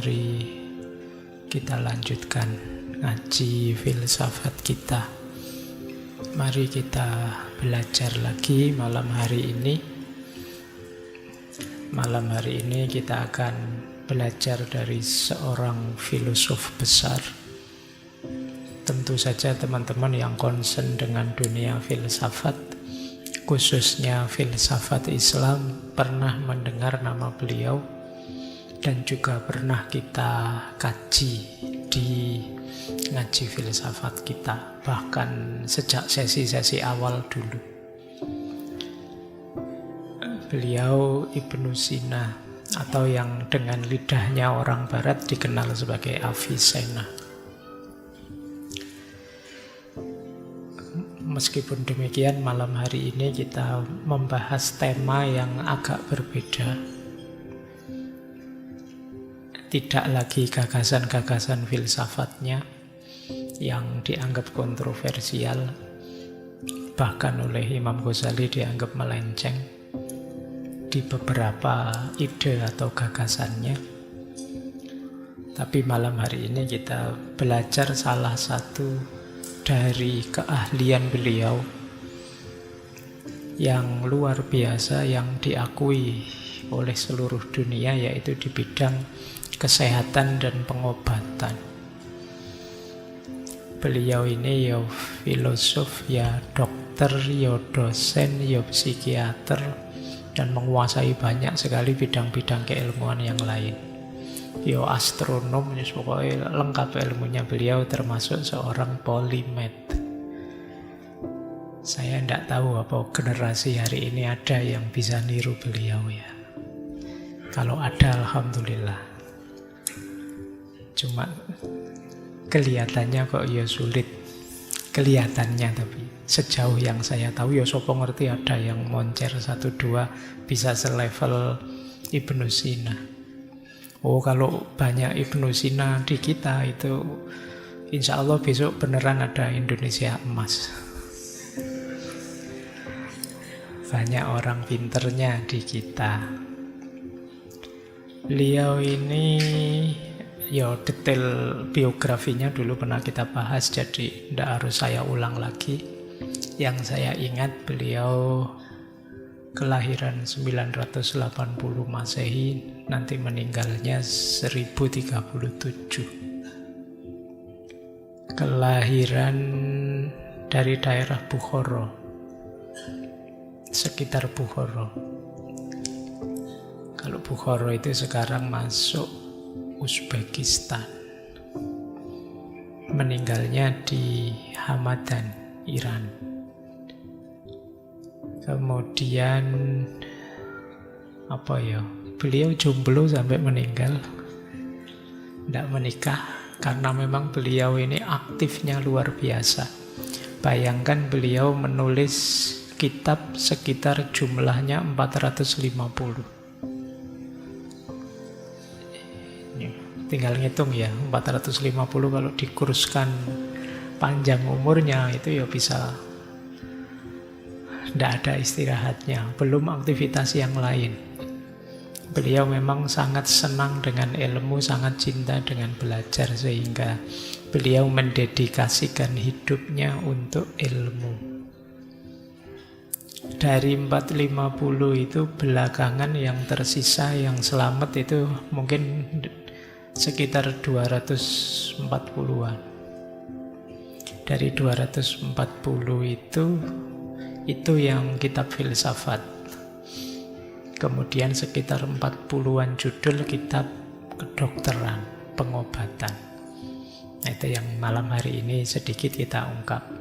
mari kita lanjutkan ngaji filsafat kita. Mari kita belajar lagi malam hari ini. Malam hari ini kita akan belajar dari seorang filosof besar. Tentu saja teman-teman yang concern dengan dunia filsafat, khususnya filsafat Islam, pernah mendengar nama beliau dan juga pernah kita kaji di ngaji filsafat kita, bahkan sejak sesi-sesi awal dulu. Beliau Ibnu Sina, atau yang dengan lidahnya orang barat dikenal sebagai Avicenna. Meskipun demikian, malam hari ini kita membahas tema yang agak berbeda. Tidak lagi gagasan-gagasan filsafatnya yang dianggap kontroversial, bahkan oleh Imam Ghazali dianggap melenceng di beberapa ide atau gagasannya. Tapi malam hari ini kita belajar salah satu dari keahlian beliau yang luar biasa, yang diakui oleh seluruh dunia, yaitu di bidang kesehatan dan pengobatan. Beliau ini ya filosof, ya dokter, ya dosen, ya psikiater, dan menguasai banyak sekali bidang-bidang keilmuan yang lain. Ya astronom, pokoknya lengkap ilmunya beliau, termasuk seorang polimath. Saya tidak tahu apa generasi hari ini ada yang bisa niru beliau ya. Kalau ada, alhamdulillah. Cuma kelihatannya kok ya sulit. Kelihatannya, tapi sejauh yang saya tahu ya sopo ngerti ada yang moncer 1-2 bisa selevel Ibnu Sina. Oh, kalau banyak Ibnu Sina di kita itu insya Allah besok beneran ada Indonesia emas. Banyak orang pinternya di kita. Beliau ini ya detail biografinya dulu pernah kita bahas, jadi tidak harus saya ulang lagi. Yang saya ingat, beliau kelahiran 980 Masehi, nanti meninggalnya 1037. Kelahiran dari daerah Bukhara, sekitar Bukhara. Kalau Bukhara itu sekarang masuk Uzbekistan. Meninggalnya di Hamadan, Iran. Kemudian beliau jomblo sampai meninggal, tidak menikah, karena memang beliau ini aktifnya luar biasa. Bayangkan beliau menulis kitab sekitar jumlahnya 450. Tinggal ngitung ya, 450 kalau dikurskan panjang umurnya itu ya bisa tidak ada istirahatnya, belum aktivitas yang lain. Beliau memang sangat senang dengan ilmu, sangat cinta dengan belajar, sehingga beliau mendedikasikan hidupnya untuk ilmu. Dari 450 itu belakangan yang tersisa, yang selamat itu mungkin sekitar 240-an. Dari 240 itu yang kitab filsafat. Kemudian sekitar 40-an judul kitab kedokteran, pengobatan. Nah, itu yang malam hari ini sedikit kita ungkap.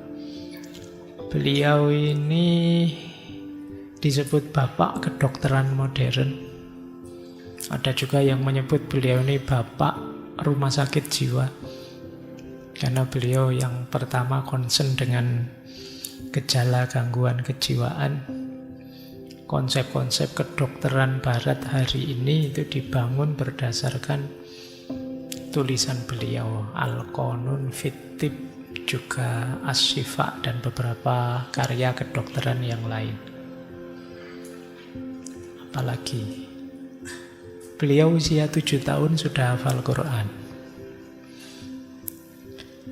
Beliau ini disebut bapak kedokteran modern. Ada juga yang menyebut beliau ini bapak rumah sakit jiwa, karena beliau yang pertama concern dengan gejala gangguan kejiwaan. Konsep-konsep kedokteran barat hari ini itu dibangun berdasarkan tulisan beliau, Al-Qanun fit Tib, juga As-Syifa, dan beberapa karya kedokteran yang lain. Apalagi Beliau usia 7 tahun sudah hafal Quran.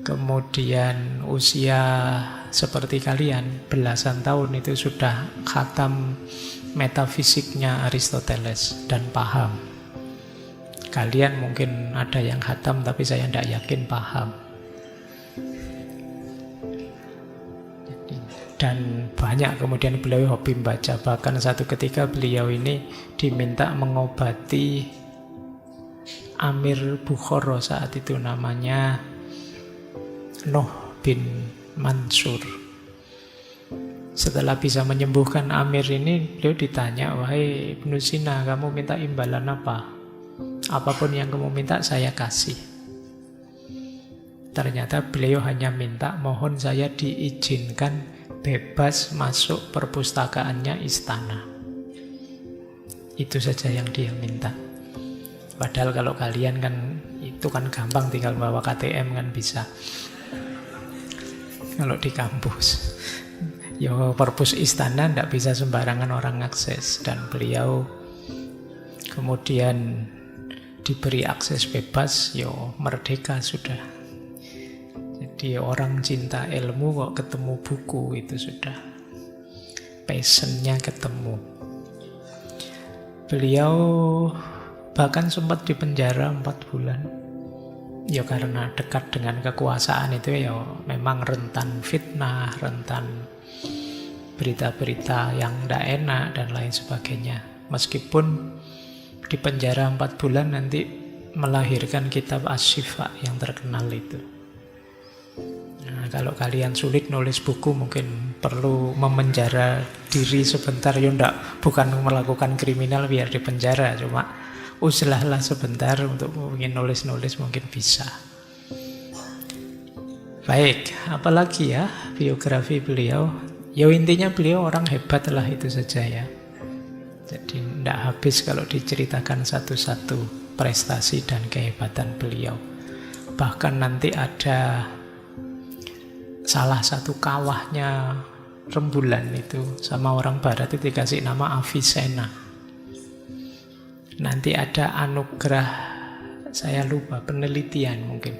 Kemudian usia seperti kalian, belasan tahun itu sudah khatam metafisiknya Aristoteles dan paham. Kalian mungkin ada yang khatam tapi saya tidak yakin paham. Dan banyak kemudian beliau hobi membaca. Bahkan satu ketika beliau ini diminta mengobati Amir Bukhara saat itu, namanya Nuh bin Mansur. Setelah bisa menyembuhkan Amir ini, beliau ditanya, "Wahai Ibnu Sina, kamu minta imbalan apa? Apapun yang kamu minta saya kasih." Ternyata beliau hanya minta, mohon saya diizinkan bebas masuk perpustakaannya istana. Itu saja yang dia minta. Padahal kalau kalian kan itu kan gampang, tinggal bawa KTM kan bisa. Kalau di kampus ya perpus istana tidak bisa sembarangan orang akses. Dan beliau kemudian diberi akses bebas, ya merdeka sudah. Jadi orang cinta ilmu kok ketemu buku itu sudah passionnya ketemu. Beliau bahkan sempat dipenjara 4 bulan. Ya karena dekat dengan kekuasaan itu ya memang rentan fitnah, rentan berita-berita yang tidak enak dan lain sebagainya. Meskipun dipenjara 4 bulan nanti melahirkan kitab Asy-Syifa yang terkenal itu. Nah, kalau kalian sulit nulis buku mungkin perlu memenjara diri sebentar, ya enggak, bukan melakukan kriminal biar dipenjara, cuma uslahlah sebentar untuk mungkin nulis-nulis mungkin bisa. Baik, apalagi ya biografi beliau? Ya intinya beliau orang hebat lah, itu saja ya. Jadi tidak habis kalau diceritakan satu-satu prestasi dan kehebatan beliau. Bahkan nanti ada salah satu kawahnya rembulan itu sama orang barat itu dikasih nama Avicenna. Nanti ada anugerah, saya lupa, penelitian mungkin.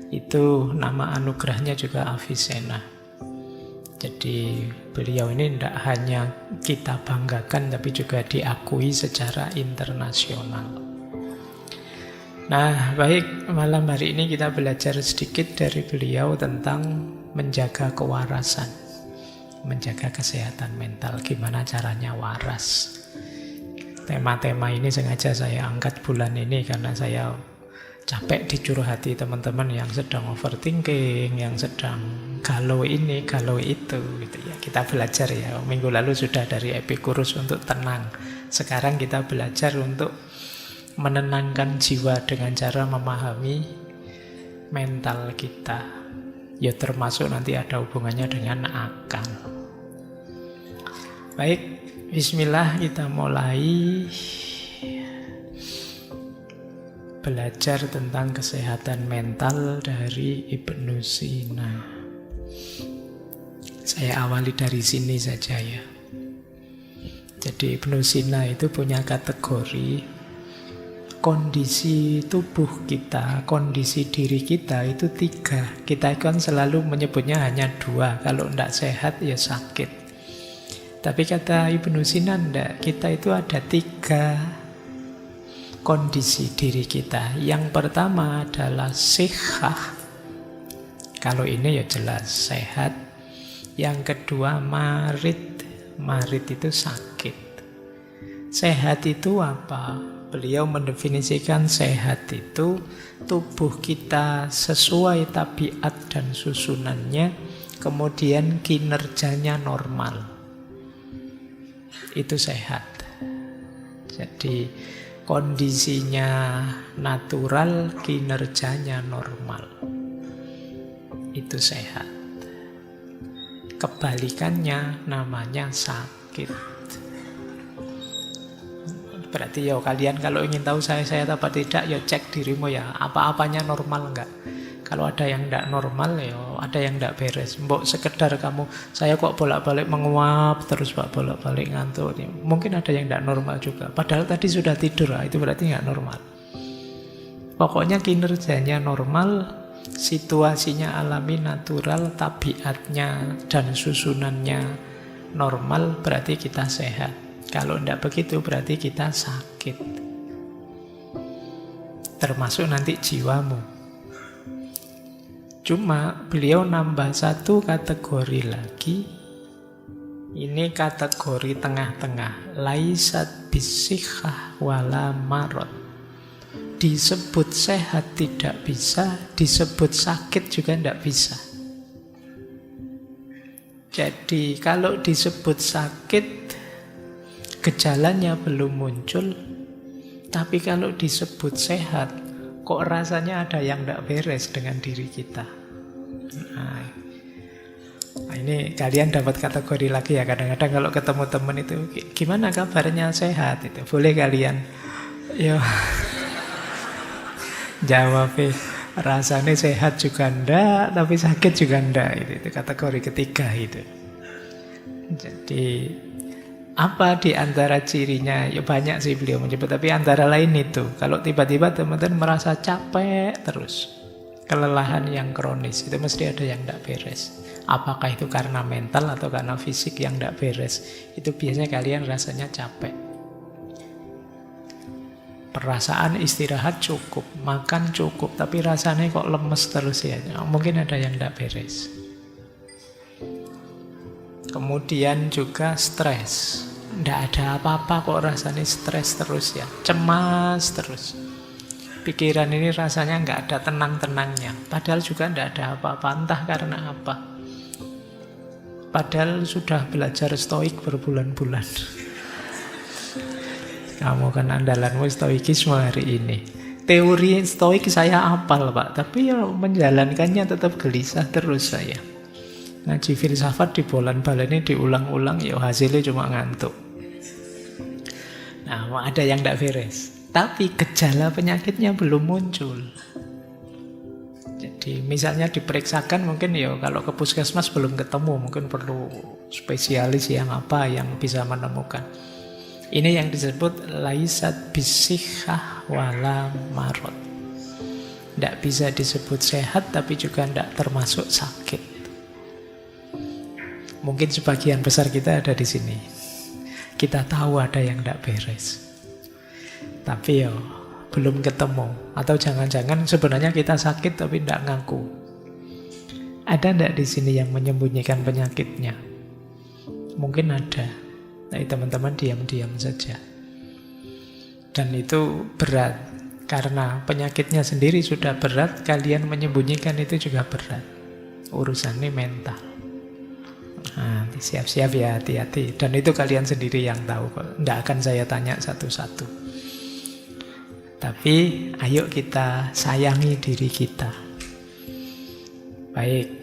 Itu nama anugerahnya juga Avicenna. Jadi beliau ini tidak hanya kita banggakan tapi juga diakui secara internasional. Nah, baik, malam hari ini kita belajar sedikit dari beliau tentang menjaga kewarasan, menjaga kesehatan mental, gimana caranya waras. Tema-tema ini sengaja saya angkat bulan ini karena saya capek dicurhati teman-teman yang sedang overthinking, yang sedang galau ini, galau itu gitu ya. Kita belajar ya, minggu lalu sudah dari Epicurus untuk tenang. Sekarang kita belajar untuk menenangkan jiwa dengan cara memahami mental kita. Ya termasuk nanti ada hubungannya dengan akal. Baik, bismillah, kita mulai belajar tentang kesehatan mental dari Ibnu Sina. Saya awali dari sini saja ya. Jadi Ibnu Sina itu punya kategori kondisi tubuh kita, kondisi diri kita itu 3. Kita kan selalu menyebutnya hanya 2. Kalau tidak sehat ya sakit. Tapi kata Ibnu Sina tidak, kita itu ada 3 kondisi diri kita. Yang pertama adalah sihah. Kalau ini ya jelas sehat. Yang kedua marid. Marid itu sakit. Sehat itu apa? Beliau mendefinisikan sehat itu tubuh kita sesuai tabiat dan susunannya, kemudian kinerjanya normal. Itu sehat. Jadi kondisinya natural, kinerjanya normal. Itu sehat. Kebalikannya namanya sakit. Berarti ya kalian kalau ingin tahu saya sehat apa tidak, ya cek dirimu ya, apa-apanya normal enggak. Kalau ada yang tidak normal, ya ada yang tidak beres. Mbok sekedar kamu, saya kok bolak-balik menguap, terus Pak bolak-balik ngantuk. Mungkin ada yang tidak normal juga. Padahal tadi sudah tidur, itu berarti nggak normal. Pokoknya kinerjanya normal, situasinya alami, natural, tabiatnya dan susunannya normal, berarti kita sehat. Kalau tidak begitu, berarti kita sakit. Termasuk nanti jiwamu. Cuma beliau nambah satu kategori lagi. Ini kategori tengah-tengah. Laisat bisikhah wala marot. Disebut sehat tidak bisa, disebut sakit juga tidak bisa. Jadi kalau disebut sakit, gejalanya belum muncul. Tapi kalau disebut sehat, kok rasanya ada yang tidak beres dengan diri kita. Nah, ini kalian dapat kategori lagi ya. Kadang-kadang kalau ketemu teman itu, gimana kabarnya, sehat? Itu boleh kalian jawab, rasanya sehat juga enggak, tapi sakit juga enggak. Itu kategori ketiga itu. Jadi apa di antara cirinya? Ya banyak sih beliau menyebut, tapi antara lain itu. Kalau tiba-tiba teman-teman merasa capek terus, kelelahan yang kronis, itu mesti ada yang tidak beres. Apakah itu karena mental atau karena fisik yang tidak beres? Itu biasanya kalian rasanya capek. Perasaan istirahat cukup, makan cukup, tapi rasanya kok lemes terus ya. Mungkin ada yang tidak beres. Kemudian juga stres. Tidak ada apa-apa kok rasanya stres terus ya. Cemas terus. Pikiran ini rasanya nggak ada tenang-tenangnya. Padahal juga tidak ada apa-apa. Entah karena apa. Padahal sudah belajar stoik berbulan-bulan. Kamu kan andalanmu stoikisme hari ini. Teori stoik saya hafal Pak, tapi ya menjalankannya tetap gelisah terus saya. Ngaji filsafat di bolan-balani diulang-ulang, ya hasilnya cuma ngantuk. Nah, ada yang tidak beres. Tapi gejala penyakitnya belum muncul. Jadi misalnya diperiksakan mungkin ya kalau ke puskesmas belum ketemu, mungkin perlu spesialis yang apa yang bisa menemukan. Ini yang disebut laisat bisikhah wala marot. Tidak bisa disebut sehat tapi juga tidak termasuk sakit. Mungkin sebagian besar kita ada di sini. Kita tahu ada yang tidak beres. Tapi ya belum ketemu. Atau jangan-jangan sebenarnya kita sakit tapi tidak ngaku. Ada tidak di sini yang menyembunyikan penyakitnya? Mungkin ada. Tapi teman-teman diam-diam saja. Dan itu berat. Karena penyakitnya sendiri sudah berat, kalian menyembunyikan itu juga berat. Urusannya mental. Nah, siap-siap ya, hati-hati. Dan itu kalian sendiri yang tahu kok. Tidak akan saya tanya satu-satu. Tapi ayo kita sayangi diri kita. Baik.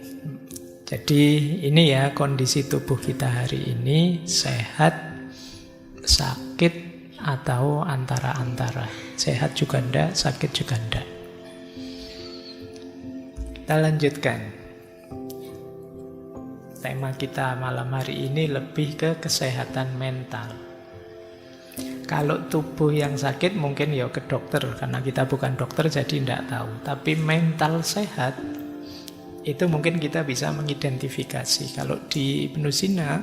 Jadi ini ya kondisi tubuh kita hari ini, sehat, sakit, atau antara-antara. Sehat juga enggak, sakit juga enggak. Kita lanjutkan. Tema kita malam hari ini lebih ke kesehatan mental. Kalau tubuh yang sakit mungkin ya ke dokter, karena kita bukan dokter jadi tidak tahu. Tapi mental sehat, itu mungkin kita bisa mengidentifikasi. Kalau di Ibnu Sina,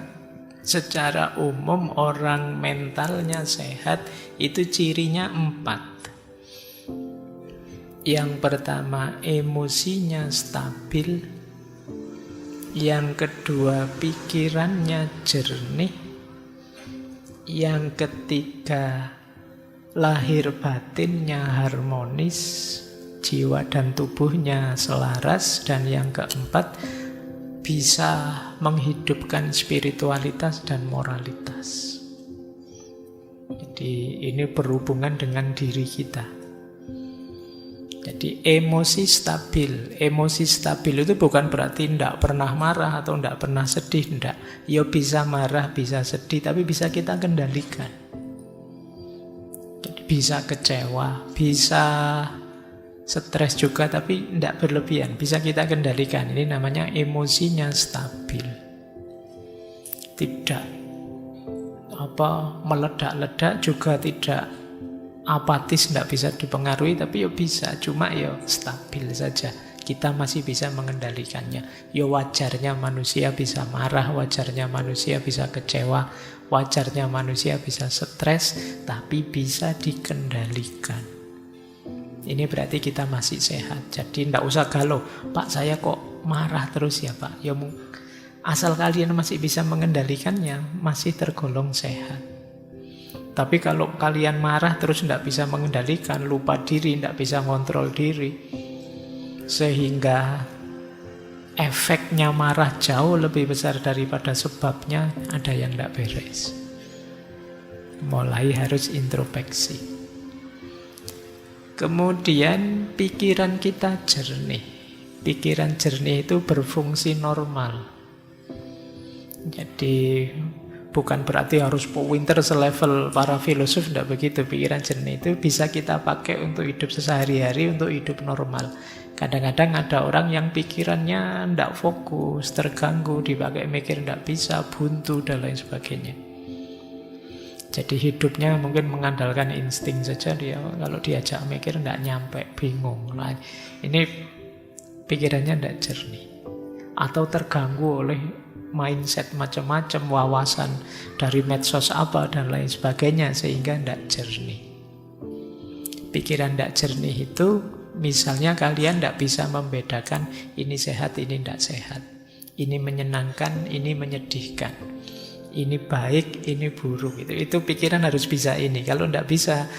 secara umum orang mentalnya sehat itu cirinya 4. Yang pertama, emosinya stabil. Yang kedua, pikirannya jernih. Yang ketiga, lahir batinnya harmonis, jiwa dan tubuhnya selaras. Dan yang keempat, bisa menghidupkan spiritualitas dan moralitas. Jadi ini berhubungan dengan diri kita. Jadi emosi stabil. Emosi stabil itu bukan berarti tidak pernah marah atau tidak pernah sedih. Tidak. Ya bisa marah, bisa sedih, tapi bisa kita kendalikan. Jadi bisa kecewa, bisa Stres juga tapi tidak berlebihan, bisa kita kendalikan. Ini namanya emosinya stabil. Tidak meledak-ledak, juga tidak apatis, tidak bisa dipengaruhi, tapi ya bisa, cuma ya stabil saja. Kita masih bisa mengendalikannya. Ya wajarnya manusia bisa marah, wajarnya manusia bisa kecewa, wajarnya manusia bisa stres, tapi bisa dikendalikan. Ini berarti kita masih sehat. Jadi tidak usah galau, Pak saya kok marah terus ya Pak. Ya asal kalian masih bisa mengendalikannya, masih tergolong sehat. Tapi kalau kalian marah terus tidak bisa mengendalikan, lupa diri, tidak bisa kontrol diri, sehingga efeknya marah jauh lebih besar daripada sebabnya, ada yang tidak beres. Mulai harus introspeksi. Kemudian pikiran kita jernih. Pikiran jernih itu berfungsi normal. Jadi bukan berarti harus pinter selevel para filosof, tidak begitu. Pikiran jernih itu bisa kita pakai untuk hidup sehari-hari, untuk hidup normal. Kadang-kadang ada orang yang pikirannya tidak fokus, terganggu, dipakai mikir tidak bisa, buntu dan lain sebagainya. Jadi hidupnya mungkin mengandalkan insting saja, dia kalau diajak mikir tidak nyampe, bingung. Nah, ini pikirannya tidak jernih. Atau terganggu oleh mindset macam-macam, wawasan dari medsos apa dan lain sebagainya, sehingga tidak jernih. Pikiran tidak jernih itu, misalnya kalian tidak bisa membedakan ini sehat, ini tidak sehat. Ini menyenangkan, ini menyedihkan. Ini baik, ini buruk. Itu pikiran harus bisa ini. Kalau tidak bisa,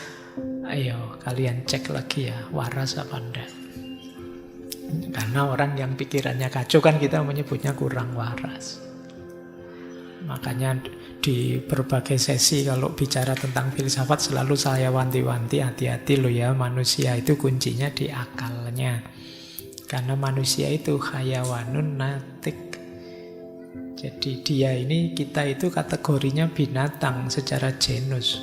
ayo kalian cek lagi ya, waras apa enggak. Karena orang yang pikirannya kacau kan kita menyebutnya kurang waras. Makanya di berbagai sesi kalau bicara tentang filsafat selalu saya wanti-wanti, hati-hati loh ya, manusia itu kuncinya di akalnya. Karena manusia itu hayawanun natik. Jadi kita itu kategorinya binatang secara genus.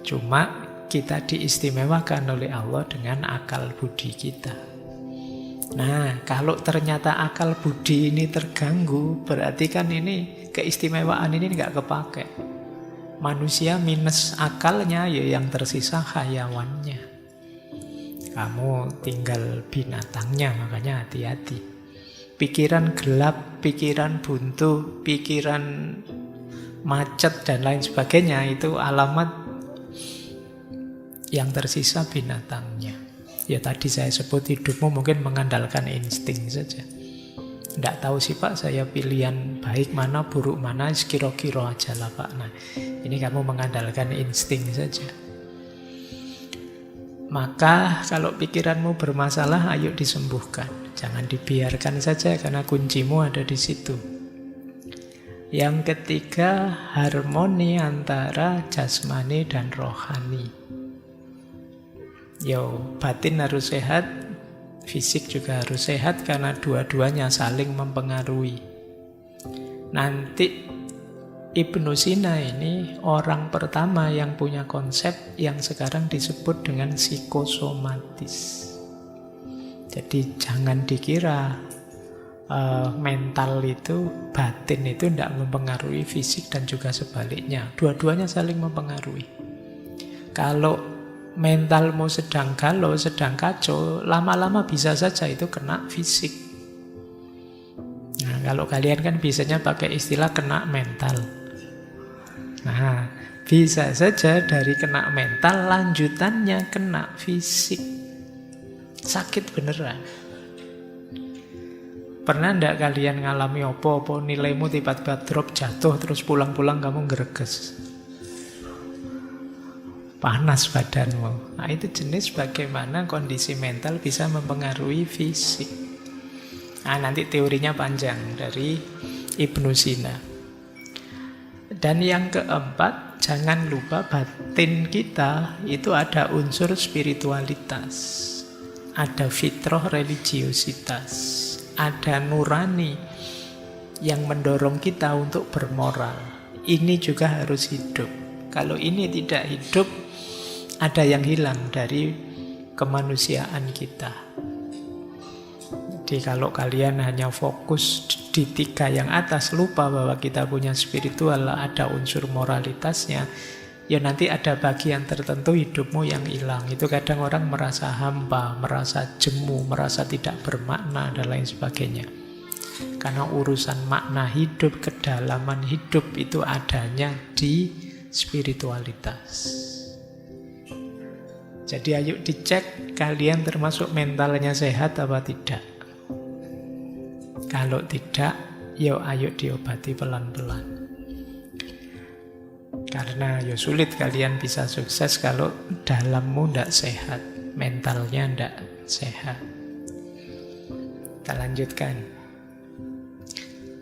Cuma kita diistimewakan oleh Allah dengan akal budi kita. Nah, kalau ternyata akal budi ini terganggu, berarti kan ini keistimewaan ini nggak kepake. Manusia minus akalnya, ya yang tersisa hayawannya. Kamu tinggal binatangnya, makanya hati-hati. Pikiran gelap, pikiran buntu, pikiran macet dan lain sebagainya, itu alamat yang tersisa binatangnya. Ya tadi saya sebut hidupmu mungkin mengandalkan insting saja. Tidak tahu sih Pak, saya pilihan baik mana, buruk mana, kira-kira aja lah Pak. Nah, ini kamu mengandalkan insting saja. Maka kalau pikiranmu bermasalah, ayo disembuhkan. Jangan dibiarkan saja, karena kuncimu ada di situ. Yang ketiga, harmoni antara jasmani dan rohani. Batin harus sehat, fisik juga harus sehat, karena dua-duanya saling mempengaruhi. Nanti Ibnu Sina ini orang pertama yang punya konsep yang sekarang disebut dengan psikosomatis. Jadi jangan dikira mental itu, batin itu tidak mempengaruhi fisik dan juga sebaliknya. Dua-duanya saling mempengaruhi. Kalau mentalmu sedang galau, sedang kacau, lama-lama bisa saja itu kena fisik. Nah, kalau kalian kan biasanya pakai istilah kena mental. Nah, bisa saja dari kena mental lanjutannya kena fisik. Sakit beneran. Pernah enggak kalian ngalami apa-apa nilaimu tiba-tiba drop, jatuh, terus pulang-pulang kamu gereges? Panas badanmu. Nah, itu jenis bagaimana kondisi mental bisa mempengaruhi fisik. Nah, nanti teorinya panjang dari Ibnu Sina. Dan yang keempat, jangan lupa batin kita itu ada unsur spiritualitas, ada fitrah religiositas, ada nurani yang mendorong kita untuk bermoral. Ini juga harus hidup. Kalau ini tidak hidup, ada yang hilang dari kemanusiaan kita. Jadi kalau kalian hanya fokus di 3 yang atas, lupa bahwa kita punya spiritual, ada unsur moralitasnya, ya nanti ada bagian tertentu hidupmu yang hilang. Itu kadang orang merasa hampa, merasa jemu, merasa tidak bermakna, dan lain sebagainya. Karena urusan makna hidup, kedalaman hidup itu adanya di spiritualitas. Jadi ayo dicek kalian termasuk mentalnya sehat apa tidak. Kalau tidak, ya ayo diobati pelan-pelan. Karena ya sulit kalian bisa sukses kalau dalammu tidak sehat, mentalnya tidak sehat. Kita lanjutkan.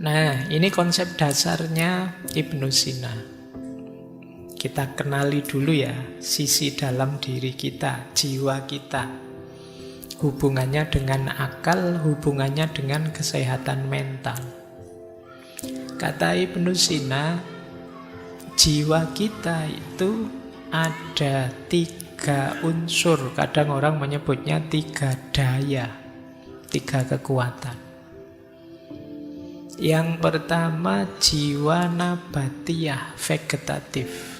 Nah, ini konsep dasarnya Ibnu Sina. Kita kenali dulu ya sisi dalam diri kita, jiwa kita. Hubungannya dengan akal, hubungannya dengan kesehatan mental. Kata Ibnu Sina, jiwa kita itu ada 3 unsur. Kadang orang menyebutnya 3 daya, 3 kekuatan. Yang pertama jiwa nabatiyah, vegetatif.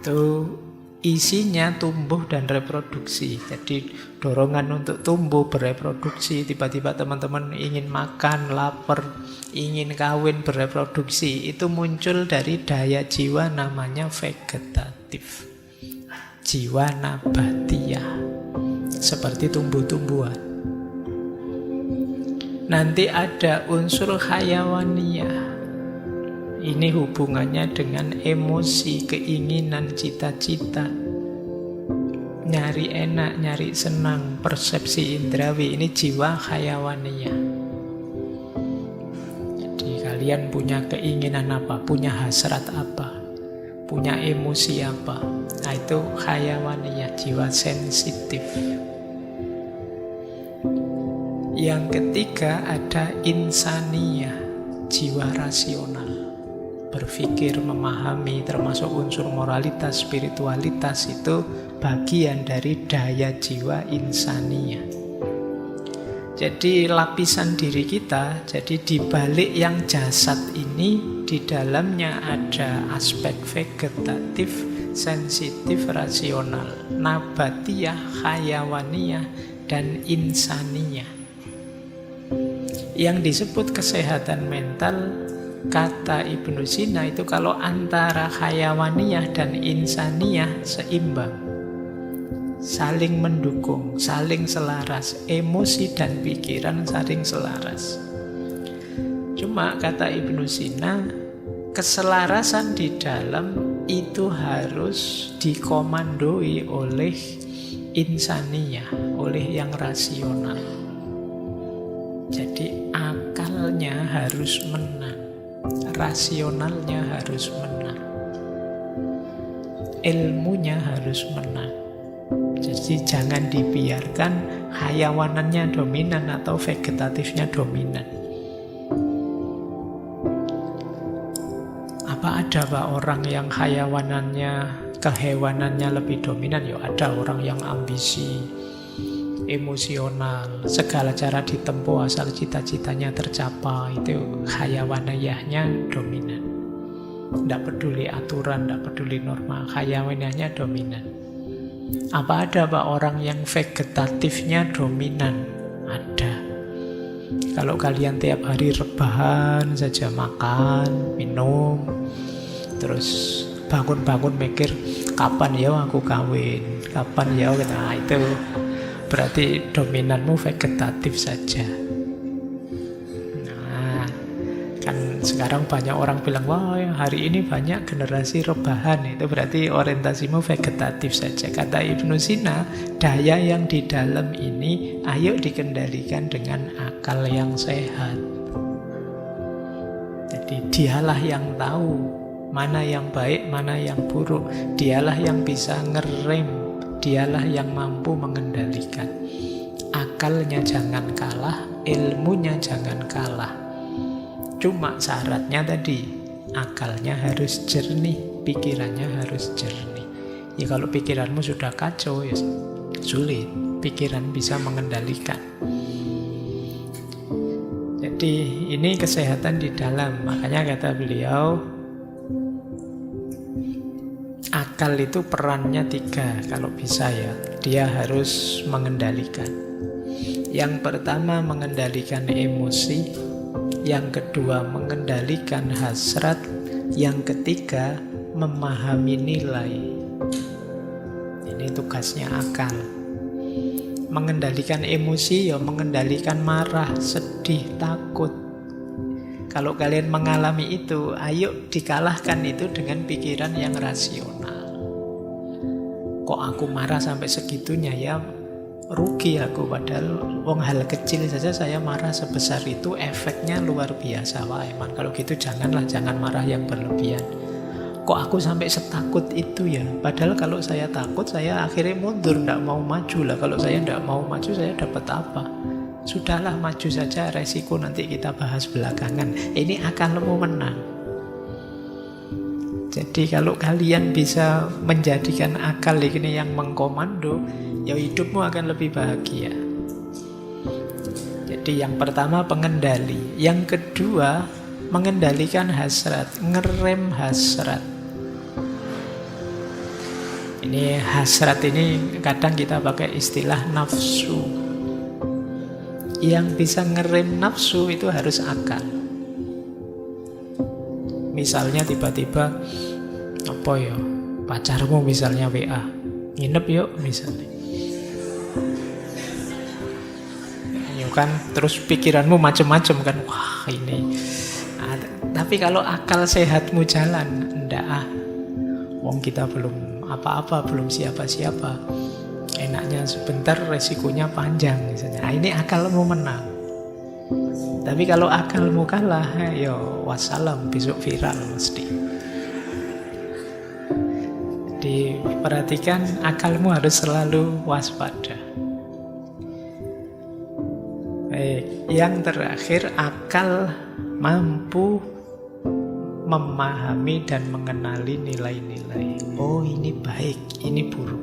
Itu isinya tumbuh dan reproduksi. Jadi dorongan untuk tumbuh, bereproduksi. Tiba-tiba teman-teman ingin makan, lapar, ingin kawin, bereproduksi. Itu muncul dari daya jiwa namanya vegetatif. Jiwa nabatiyah. Seperti tumbuh-tumbuhan. Nanti ada unsur hayawaniyah. Ini hubungannya dengan emosi, keinginan, cita-cita. Nyari enak, nyari senang, persepsi indrawi. Ini jiwa hayawaniyah. Jadi kalian punya keinginan apa, punya hasrat apa, punya emosi apa. Nah itu hayawaniyah, jiwa sensitif. Yang ketiga ada insaniyah, jiwa rasional. Berpikir, memahami, termasuk unsur moralitas, spiritualitas, itu bagian dari daya jiwa insaniyah. Jadi lapisan diri kita, jadi di balik yang jasad ini, di dalamnya ada aspek vegetatif, sensitif, rasional, nabatiyah, hayawaniyah, dan insaniyah. Yang disebut kesehatan mental, kata Ibnu Sina itu kalau antara hayawaniyah dan insaniyah seimbang, saling mendukung, saling selaras, emosi dan pikiran saling selaras. Cuma kata Ibnu Sina, keselarasan di dalam itu harus dikomandoi oleh insaniyah, oleh yang rasional. Jadi akalnya harus menang, rasionalnya harus menang, ilmunya harus menang. Jadi jangan dibiarkan hayawanannya dominan atau vegetatifnya dominan. Apa ada Pak orang yang hayawanannya, kehewanannya lebih dominan? Ya ada orang yang ambisi, emosional, segala cara ditempuh asal cita-citanya tercapai, itu hayawaniyahnya dominan. Tidak peduli aturan, tidak peduli norma, hayawaniyahnya dominan. Apa ada Pak orang yang vegetatifnya dominan? Ada. Kalau kalian tiap hari rebahan saja, makan, minum, terus bangun-bangun mikir kapan ya aku kawin, kapan ya, nah itu berarti dominanmu vegetatif saja. Nah, kan sekarang banyak orang bilang, wah hari ini banyak generasi rebahan. Itu berarti orientasimu vegetatif saja. Kata Ibnu Sina, daya yang di dalam ini ayo dikendalikan dengan akal yang sehat. Jadi dialah yang tahu mana yang baik, mana yang buruk. Dialah yang bisa ngerem, dialah yang mampu mengendalikan. Akalnya jangan kalah, ilmunya jangan kalah. Cuma syaratnya tadi, akalnya harus jernih, pikirannya harus jernih. Ya kalau pikiranmu sudah kacau, ya sulit pikiran bisa mengendalikan. Jadi ini kesehatan di dalam. Makanya kata beliau, akal itu perannya 3 kalau bisa ya. Dia harus mengendalikan. Yang pertama mengendalikan emosi, yang kedua mengendalikan hasrat, yang ketiga memahami nilai. Ini tugasnya akal. Mengendalikan emosi ya mengendalikan marah, sedih, takut. Kalau kalian mengalami itu, ayo dikalahkan itu dengan pikiran yang rasional. Kok aku marah sampai segitunya ya? Rugi aku, padahal hal kecil saja saya marah sebesar itu, efeknya luar biasa. Wah emang kalau gitu jangan marah yang berlebihan. Kok aku sampai setakut itu ya? Padahal kalau saya takut, saya akhirnya mundur, tidak mau maju lah. Kalau saya tidak mau maju, saya dapat apa? Sudahlah, maju saja, resiko nanti kita bahas belakangan. Ini akalmu menang. Jadi kalau kalian bisa menjadikan akal ini yang mengkomando, ya hidupmu akan lebih bahagia. Jadi yang pertama pengendali, yang kedua mengendalikan hasrat, ngerem hasrat. Ini hasrat ini kadang kita pakai istilah nafsu. Yang bisa ngerem nafsu itu harus akal. Misalnya tiba-tiba pacarmu misalnya WA, nginep yuk misalnya. Ya kan, terus pikiranmu macam-macam kan, wah ini. Tapi kalau akal sehatmu jalan, ndak wong kita belum apa-apa, belum siapa-siapa. Enaknya sebentar, resikonya panjang misalnya. Ini akalmu menang. Tapi kalau akalmu kalah, ya wassalam, besok viral mesti. Jadi perhatikan, akalmu harus selalu waspada. Baik, yang terakhir, akal mampu memahami dan mengenali nilai-nilai. Oh ini baik, ini buruk.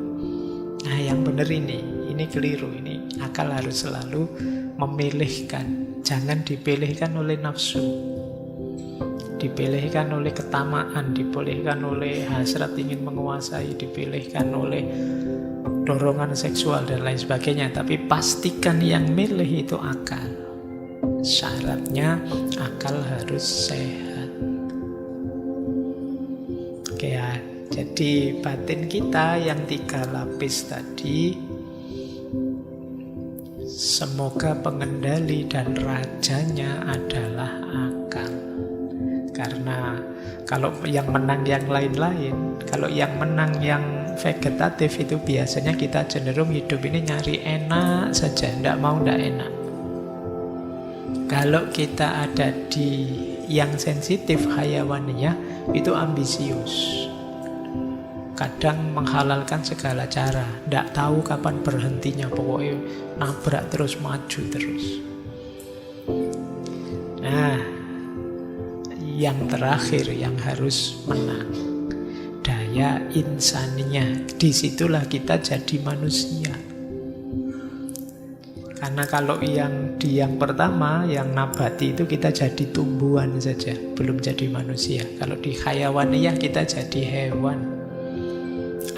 Nah yang benar ini keliru. Ini akal harus selalu memilihkan. Jangan dipilihkan oleh nafsu, dipilihkan oleh ketamaan, dipilihkan oleh hasrat ingin menguasai, dipilihkan oleh dorongan seksual dan lain sebagainya. Tapi pastikan yang milih itu akal. Syaratnya akal harus sehat. Oke ya, jadi batin kita yang 3 lapis tadi, semoga pengendali dan rajanya adalah akal. Karena kalau yang menang yang lain-lain, kalau yang menang yang vegetatif itu biasanya kita cenderung hidup ini nyari enak saja, tidak enak. Kalau kita ada di yang sensitif hayawaniyah, itu ambisius. Kadang menghalalkan segala cara, tidak tahu kapan berhentinya, pokoknya nabrak terus, maju terus. Nah, yang terakhir yang harus menang, daya insaniyah. Disitulah kita jadi manusia. Karena kalau yang pertama, yang nabati itu kita jadi tumbuhan saja, belum jadi manusia. Kalau di hayawaniyah kita jadi hewan.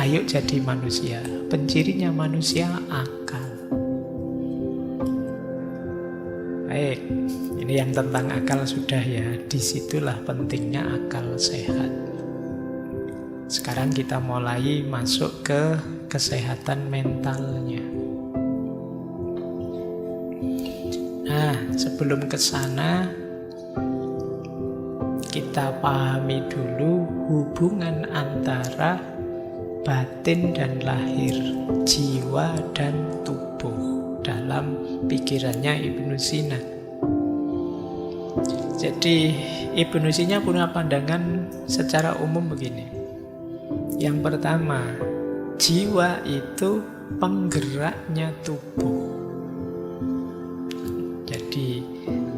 Ayo jadi manusia. Pencirinya manusia akal. Baik, ini yang tentang akal sudah ya. Disitulah pentingnya akal sehat. Sekarang kita mulai masuk ke kesehatan mentalnya. Nah, sebelum ke sana, kita pahami dulu hubungan antara batin dan lahir, jiwa dan tubuh dalam pikirannya Ibnu Sina. Jadi Ibnu Sina punya pandangan secara umum begini. Yang pertama, jiwa itu penggeraknya tubuh. Jadi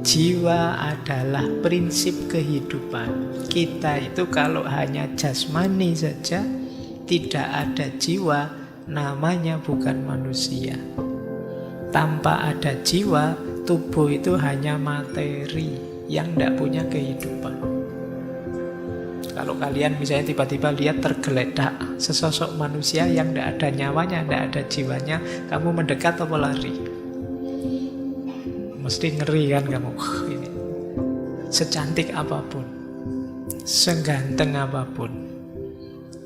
jiwa adalah prinsip kehidupan. Kita itu kalau hanya jasmani saja, tidak ada jiwa, namanya bukan manusia. Tanpa ada jiwa, tubuh itu hanya materi yang tidak punya kehidupan. Kalau kalian misalnya tiba-tiba lihat tergeletak sesosok manusia yang tidak ada nyawanya, tidak ada jiwanya, kamu mendekat atau lari? Mesti ngeri kan kamu. Ini secantik apapun, seganteng apapun,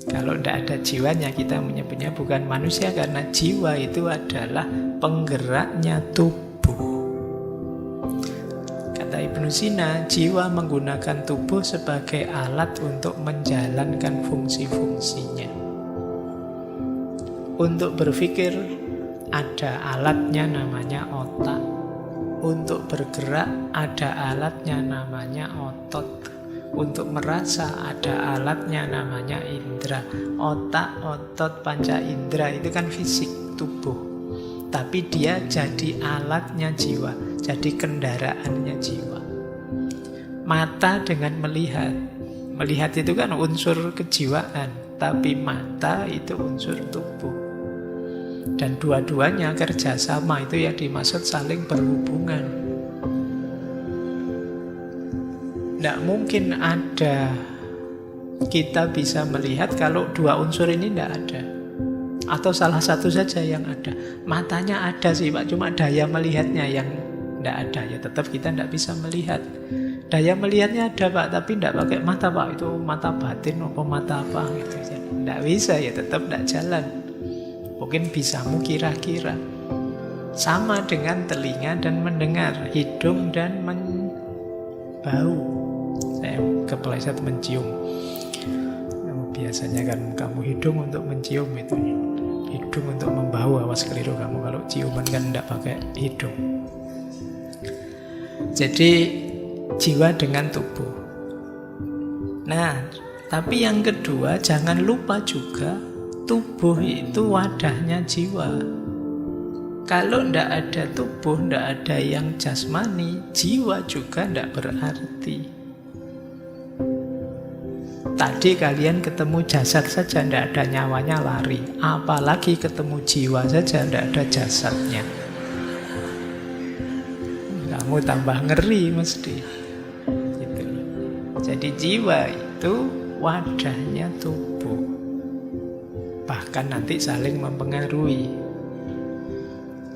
kalau tidak ada jiwanya, kita menyebutnya bukan manusia, karena jiwa itu adalah penggeraknya tubuh. Kata Ibnu Sina, jiwa menggunakan tubuh sebagai alat untuk menjalankan fungsi-fungsinya. Untuk berpikir ada alatnya namanya otak. Untuk bergerak ada alatnya namanya otot. Untuk merasa ada alatnya namanya indera. Otak, otot, panca indera itu kan fisik tubuh. Tapi dia jadi alatnya jiwa, jadi kendaraannya jiwa. Mata dengan melihat. Melihat itu kan unsur kejiwaan, tapi mata itu unsur tubuh. Dan dua-duanya kerjasama, itu yang dimaksud saling berhubungan. Tidak mungkin ada kita bisa melihat kalau dua unsur ini tidak ada. Atau salah satu saja yang ada. Matanya ada sih Pak, cuma daya melihatnya yang tidak ada. Ya tetap kita tidak bisa melihat. Daya melihatnya ada Pak, tapi tidak pakai mata Pak. Itu mata batin atau mata apa gitu. Tidak bisa, ya tetap tidak jalan. Mungkin bisamu kira-kira. Sama dengan telinga dan mendengar, hidung dan bau. Saya kepleset mencium. Biasanya kan kamu hidung untuk mencium itu, hidung untuk membau. Awas keliru kamu kalau ciuman kan tidak pakai hidung. Jadi jiwa dengan tubuh. Nah, tapi yang kedua jangan lupa juga tubuh itu wadahnya jiwa. Kalau tidak ada tubuh, tidak ada yang jasmani, jiwa juga tidak berarti. Tadi kalian ketemu jasad saja tidak ada nyawanya lari. Apalagi ketemu jiwa saja tidak ada jasadnya. Kamu tambah ngeri mesti. Gitu. Jadi jiwa itu wadahnya tubuh. Bahkan nanti saling mempengaruhi.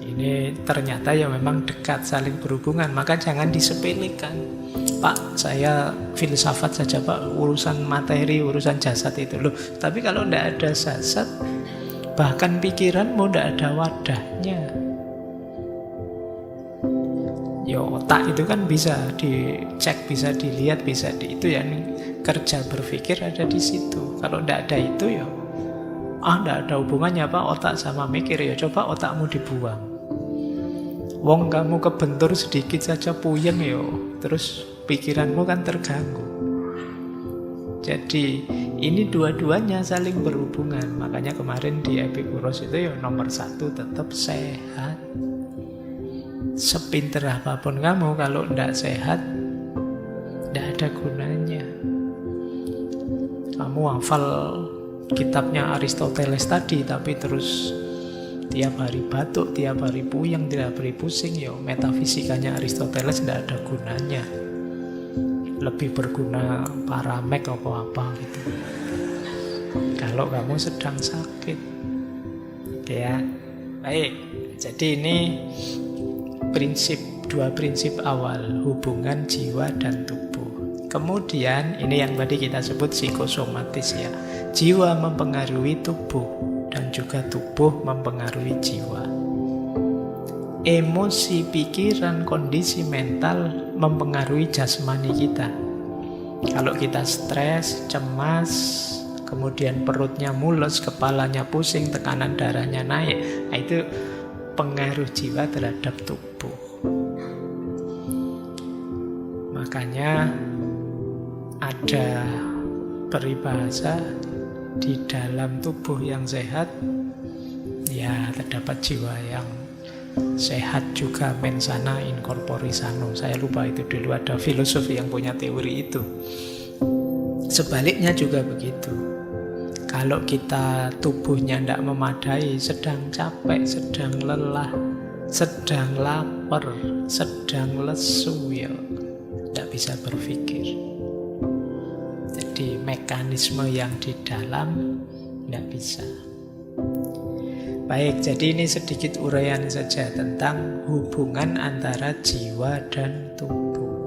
Ini ternyata ya memang dekat, saling berhubungan. Maka jangan disepelekan. Pak, saya filsafat saja Pak, urusan materi, urusan jasad itu loh. Tapi kalau tidak ada jasad, bahkan pikiranmu tidak ada wadahnya. Ya otak itu kan bisa dicek, bisa dilihat, bisa itu ya, kerja berpikir ada di situ. Kalau tidak ada itu ya, tidak ada hubungannya Pak otak sama mikir. Ya coba otakmu dibuang. Wong kamu kebentur sedikit saja puyeng ya, terus pikiranmu kan terganggu. Jadi ini dua-duanya saling berhubungan. Makanya kemarin di Epikuros itu ya nomor satu tetap sehat. Sepinter apapun kamu, kalau tidak sehat tidak ada gunanya. Kamu hafal kitabnya Aristoteles tadi, tapi terus tiap hari batuk, tiap hari puyeng, tiap hari pusing, ya metafisikanya Aristoteles tidak ada gunanya. Lebih berguna paramek atau apa gitu. Kalau kamu sedang sakit. Oke ya. Baik. Jadi ini dua prinsip awal hubungan jiwa dan tubuh. Kemudian ini yang tadi kita sebut psikosomatis ya. Jiwa mempengaruhi tubuh dan juga tubuh mempengaruhi jiwa. Emosi, pikiran, kondisi mental mempengaruhi jasmani kita. Kalau kita stres, cemas, kemudian perutnya mules, kepalanya pusing, tekanan darahnya naik, nah itu pengaruh jiwa terhadap tubuh. Makanya ada peribahasa, di dalam tubuh yang sehat ya terdapat jiwa yang sehat juga, mens sana in corpore sano. Saya lupa itu, dulu ada filosofi yang punya teori itu. Sebaliknya juga begitu. Kalau kita tubuhnya tidak memadai, sedang capek, sedang lelah, sedang lapar, sedang lesu, ya tidak bisa berpikir. Jadi mekanisme yang di dalam tidak bisa. Baik, jadi ini sedikit uraian saja tentang hubungan antara jiwa dan tubuh.